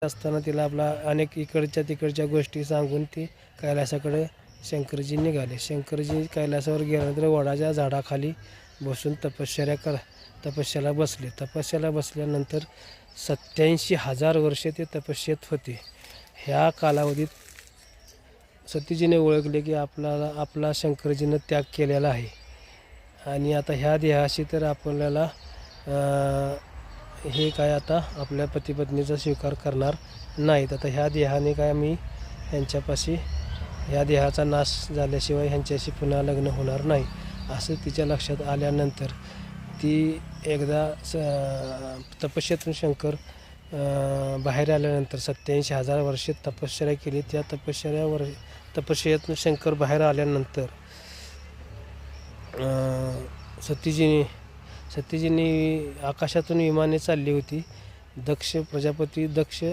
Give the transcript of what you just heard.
असताना तिला आपला अनेक इकडच्या तिकडच्या गोष्टी सांगून ती कैलासाकडे शंकरजी निघाले. शंकरजी कैलासावर गेल्यानंतर वडाच्या झाडाखाली बसून तपश्चर्याला बसले. तपश्चर्याला बसल्यानंतर 87,000 वर्षे ते तपश्चर्येत होते. ह्या कालावधीत सतीजीने ओळखले की आपला शंकरजीनं त्याग केलेला आहे आणि आता ह्या देहाशी तर आपल्याला हे काय आता आपल्या पतिपत्नीचा स्वीकार करणार नाहीत. आता ह्या देहाने काय मी ह्यांच्यापाशी ह्या देहाचा नाश झाल्याशिवाय ह्यांच्याशी पुन्हा लग्न होणार नाही असं तिच्या लक्षात आल्यानंतर ती एकदा तपश्चर्येतून शंकर बाहेर आल्यानंतर 87,000 वर्षे तपश्चर्या केली. त्या तपश्चर्येतून शंकर बाहेर आल्यानंतर सतीजीने आकाशातून विमाने चालली होती. दक्ष